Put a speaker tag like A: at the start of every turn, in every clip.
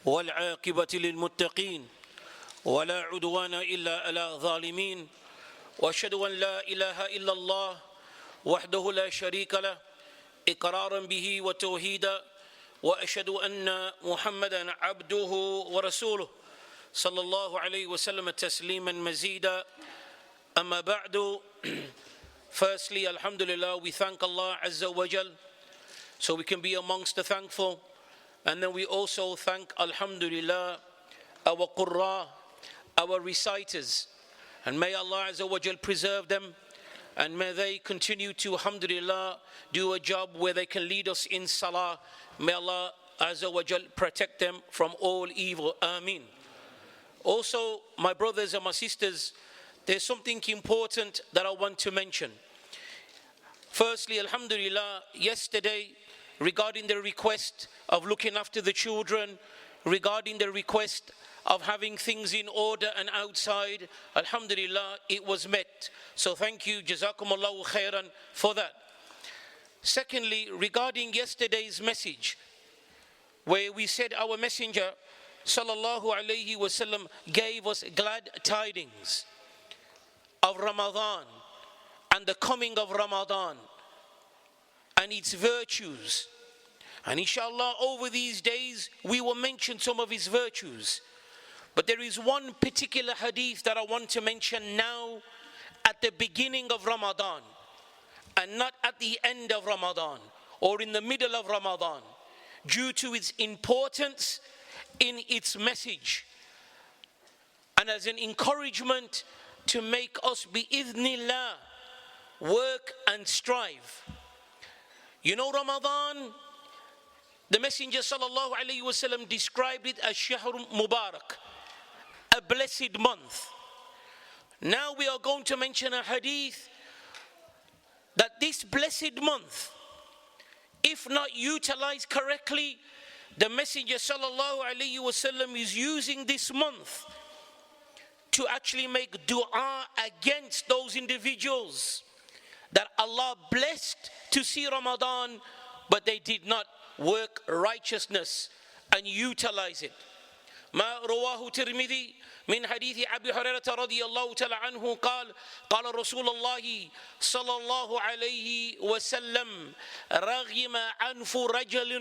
A: والعاقبة للمتقين ولا عدوان إلا على الظالمين وأشهد أن لا إله إلا الله وحده لا شريك له إقرارا به وتوحيدا وأشهد أن محمدا عبده ورسوله صلى الله عليه وسلم تسليما مزيدا. أما بعد, firstly, alhamdulillah, we thank Allah Azza wa Jal so we can be amongst the thankful. And then we also thank, alhamdulillah, our qurra, our reciters. And may Allah Azza wa Jal preserve them. And may they continue to, alhamdulillah, do a job where they can lead us in salah. May Allah Azza wa Jal protect them from all evil. Ameen. Also, my brothers and my sisters, there's something important that I want to mention. Firstly, alhamdulillah, yesterday, regarding the request of looking after the children, regarding the request of having things in order and outside, alhamdulillah, it was met. So thank you, jazakumullahu khairan, for that. Secondly, regarding yesterday's message, where we said our messenger, sallallahu alayhi wasallam, gave us glad tidings of Ramadan and the coming of Ramadan and its virtues. And inshallah, over these days, we will mention some of his virtues. But there is one particular hadith that I want to mention now at the beginning of Ramadan and not at the end of Ramadan or in the middle of Ramadan, due to its importance in its message and as an encouragement to make us bi-idhnillah work and strive. You know, Ramadan, the Messenger sallallahu alayhi wasallam described it as Shahr Mubarak, a blessed month. Now we are going to mention a hadith that this blessed month, if not utilized correctly, the Messenger sallallahu alayhi wasallam is using this month to actually make dua against those individuals that Allah blessed to see Ramadan, but they did not work righteousness and utilize it. ما رواه ترمذي من حديث أبي هريرة رضي الله تعالى عنه قال قال رسول الله صلى الله عليه وسلم رغم أنف رجل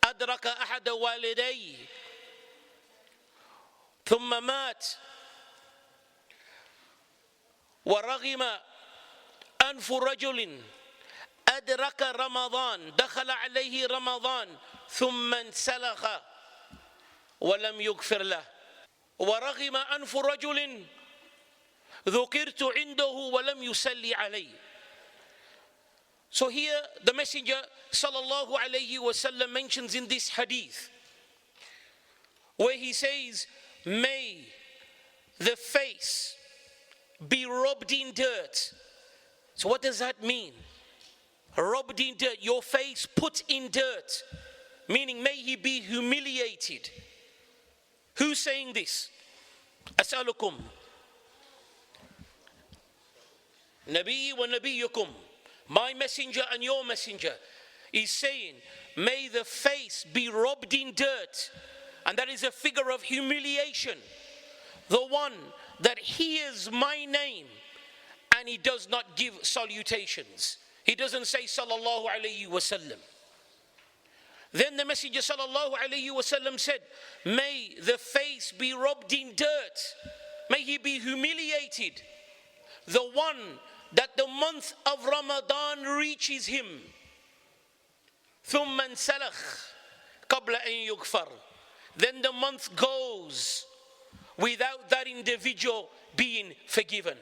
A: أدرك أحد والديه ثم مات ورغم أنف رجل أدرك رمضان دخل عليه رمضان ثم انسلخ ولم يغفر له ورغم أنف رجل ذكرت عنده ولم يصلي عليه. So here the Messenger sallallahu alayhi wasallam mentions in this hadith where he says, may the face be rubbed in dirt. So what does that mean? Rubbed in dirt, your face put in dirt, meaning may he be humiliated. Who's saying this? As'alukum Nabi wa nabiyukum, my messenger and your messenger is saying, may the face be rubbed in dirt. And that is a figure of humiliation. The one that hears my name and he does not give salutations. He doesn't say sallallahu alayhi wasallam. Then the Messenger sallallahu alayhi wasallam said, may the face be rubbed in dirt. May he be humiliated. The one that the month of Ramadan reaches him. ثُمَّ انْسَلَخْ قَبْلَ أَن يُغْفَرْ. Then the month goes without that individual being forgiven.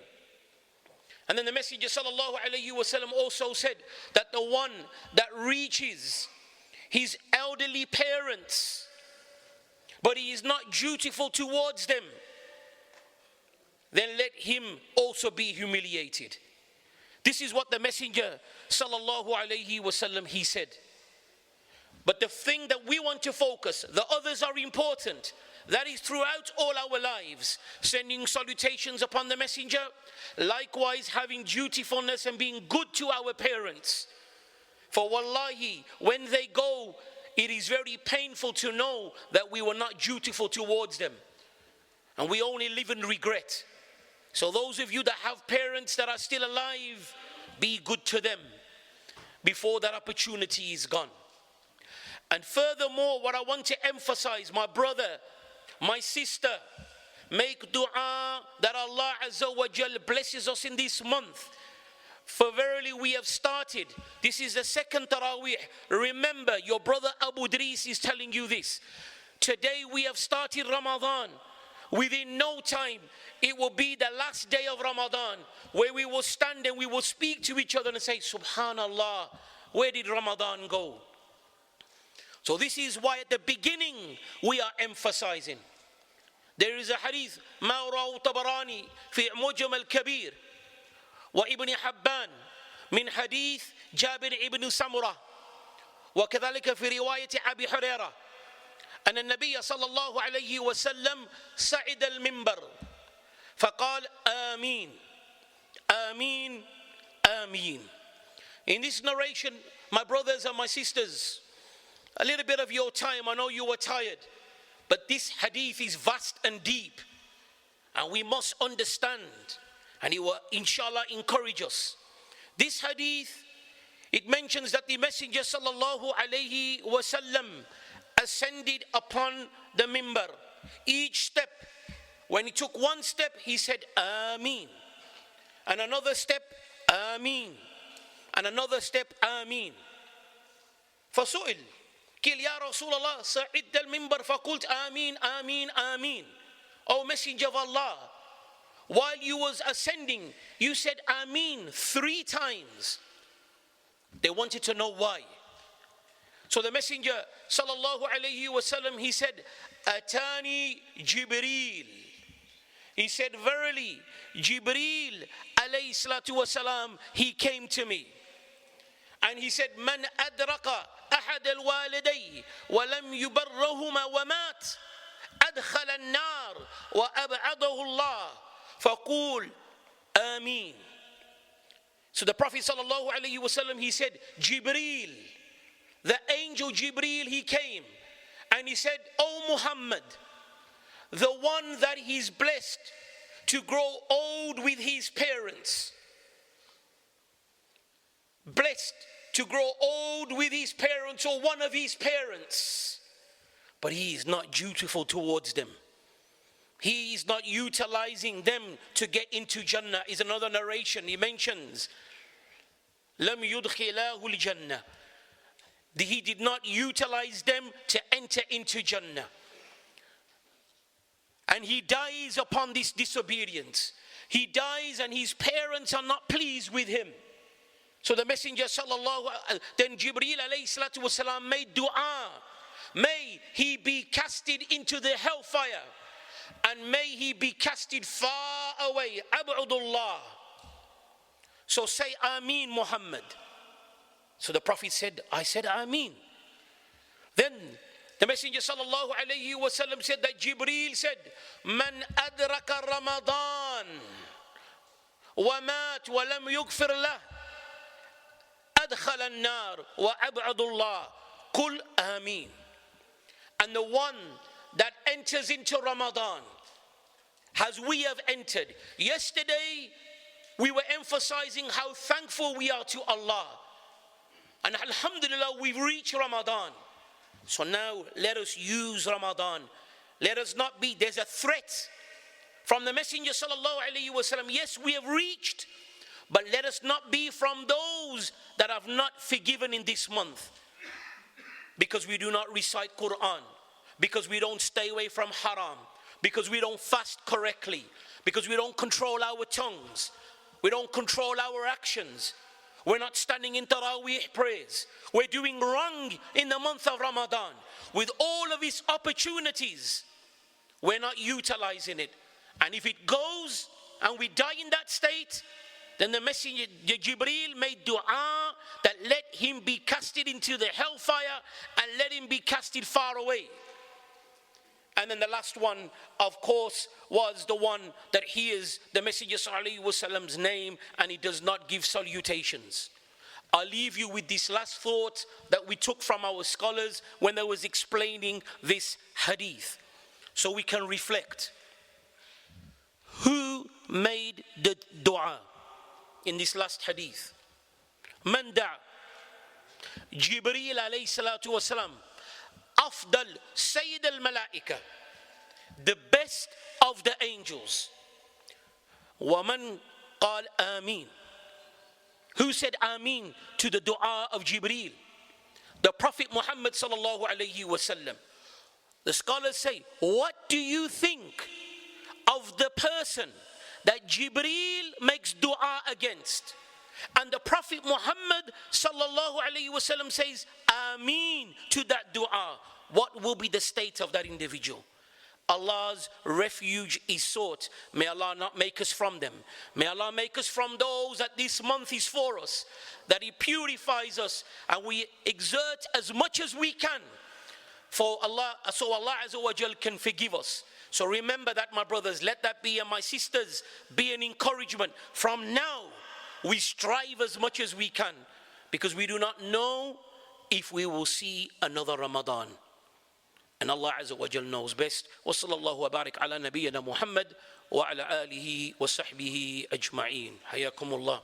A: And then the Messenger sallallahu alayhi wasallam also said that the one that reaches his elderly parents, but he is not dutiful towards them, then let him also be humiliated. This is what the Messenger sallallahu alayhi wasallam he said. But the thing that we want to focus, the others are important. That is throughout all our lives, sending salutations upon the Messenger, likewise having dutifulness and being good to our parents. For wallahi, when they go it is very painful to know that we were not dutiful towards them. And we only live in regret. So those of you that have parents that are still alive, be good to them before that opportunity is gone. And furthermore, what I want to emphasize, my brother, my sister, make dua that Allah Azza wa Jal blesses us in this month. For verily we have started. This is the second Taraweeh. Remember, your brother Abu Idrees is telling you this. Today we have started Ramadan. Within no time, it will be the last day of Ramadan, where we will stand and we will speak to each other and say, Subhanallah, where did Ramadan go? So this is why at the beginning we are emphasizing. There is a hadith, ما رواه طبراني في معجم الكبير وابن حبان من حديث جابر ابن سمرة وكذلك في رواية أبي هريرة أن النبي صلى الله عليه وسلم صعد المنبر فقال آمين آمين آمين. In this narration, my brothers and my sisters, a little bit of your time, I know you were tired, but this hadith is vast and deep, and we must understand, and it will inshallah encourage us. This hadith, it mentions that the Messenger sallallahu alayhi wasallam ascended upon the minbar. Each step, when he took one step, he said Ameen, and another step Ameen, and another step Ameen. فسئل قيل يا رسول الله صعدت المنبر فقلت آمين آمين آمين. O Messenger of Allah, while you was ascending, you said Ameen 3 times. They wanted to know why. So the Messenger sallallahu alayhi wasallam, he said, Atani Jibreel. He said, verily, Jibreel alayhi salatu wasalam, he came to me. And he said, Man adraka ahad al-waliday wa lam yubarrahuma wa mat adkhala an-nar wa ab'adahu Allah faqul Ameen. So the Prophet sallallahu alayhi wasallam, he said, Jibreel, the angel Jibreel, he came and he said, O Muhammad, the one that he's blessed to grow old with his parents, blessed to grow old with his parents or one of his parents, but he is not dutiful towards them. He is not utilizing them to get into Jannah. Is another narration. He mentions, Lam yudkhilahu al-Jannah. He did not utilize them to enter into Jannah. And he dies upon this disobedience. He dies and his parents are not pleased with him. So the Messenger then Jibreel alayhi salatu wasalam made dua. May he be casted into the hellfire, and may he be casted far away. Ab'udullah. So say Ameen, Muhammad. So the Prophet said, I said Ameen. Then the Messenger sallallahu alayhi wasallam said that Jibreel said, Man adraka Ramadan wa mat wa lam yughfir lah adkhala an-nar wa ab'adullah qul Ameen. And the one that enters into Ramadan, as we have entered. Yesterday we were emphasizing how thankful we are to Allah, and alhamdulillah we've reached Ramadan. So now let us use Ramadan. Let us not be, there's a threat from the Messenger sallallahu alaihi wasallam. Yes, we have reached, but let us not be from those that have not forgiven in this month, because we do not recite Quran, because we don't stay away from haram, because we don't fast correctly, because we don't control our tongues, we don't control our actions. We're not standing in Taraweeh prayers. We're doing wrong in the month of Ramadan. With all of its opportunities, we're not utilizing it. And if it goes and we die in that state, then the Messenger Jibreel made dua that let him be casted into the hellfire and let him be casted far away. And then the last one, of course, was the one that hears the Messenger sallallahu alaihi wasallam's name and he does not give salutations. I'll leave you with this last thought that we took from our scholars when they was explaining this hadith, so we can reflect. Who made the dua in this last hadith? Man da'a? Jibreel alayhi salatu wasalam, afdal sayyid al-malaika, the best of the angels. وَمَنْ قَالَ آمين? Who said Ameen to the dua of Jibreel? The Prophet Muhammad sallallahu alayhi wasallam. The scholars say, what do you think of the person that Jibreel makes dua against, and the Prophet Muhammad sallallahu alayhi wasallam says Ameen to that dua? What will be the state of that individual? Allah's refuge is sought. May Allah not make us from them. May Allah make us from those that this month is for us, that He purifies us and we exert as much as we can for Allah, so Allah Azza wa Jal can forgive us. So remember that, my brothers, let that be, and my sisters, be an encouragement. From now, we strive as much as we can, because we do not know if we will see another Ramadan. And Allah Azza wa Jal knows best. Wa sallallahu wa barik ala nabiyyina Muhammad wa ala alihi wa sahbihi ajma'een. Hayakumullah.